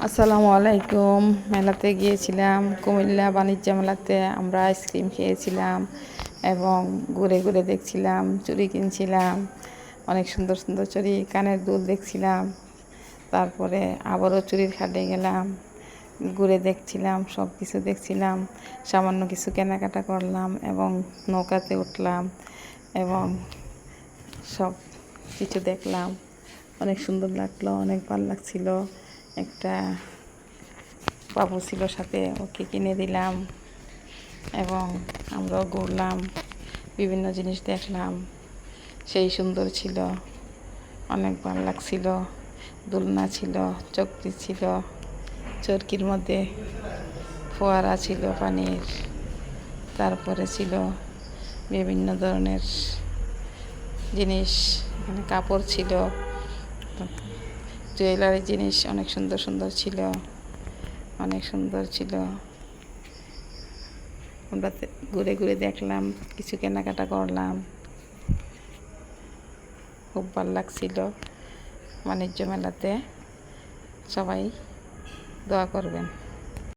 আসসালামু আলাইকুম। মেলাতে গিয়েছিলাম, কুমিল্লা বাণিজ্য মেলাতে। আমরা আইসক্রিম খেয়েছিলাম এবং ঘুরে ঘুরে দেখছিলাম, চুড়ি কিনছিলাম, অনেক সুন্দর সুন্দর চুড়ি, কানের দুল দেখছিলাম। তারপরে আবারও চুড়ির খাটে গেলাম, ঘুরে দেখছিলাম, সব কিছু দেখছিলাম, সামান্য কিছু কেনাকাটা করলাম এবং নৌকাতে উঠলাম এবং সব কিছু দেখলাম। অনেক সুন্দর লাগলো, অনেক ভালো লাগছিল। একটা বাবু ছিল সাথে, ওকে কিনে দিলাম এবং আমরাও ঘুরলাম, বিভিন্ন জিনিস দেখলাম। সেই সুন্দর ছিল, অনেক ভালো লাগছিল। দোলনা ছিল, চক্রি ছিল, চরকির মধ্যে ফোয়ারা ছিল পানির। তারপরে ছিল বিভিন্ন ধরনের জিনিস, এখানে কাপড় ছিল, জুয়েলারি জিনিস অনেক সুন্দর সুন্দর ছিল, অনেক সুন্দর ছিল। আমরা ঘুরে ঘুরে দেখলাম, কিছু কেনাকাটা করলাম, খুব ভালো লাগছিল বাণিজ্য মেলাতে। সবাই দোয়া করবেন।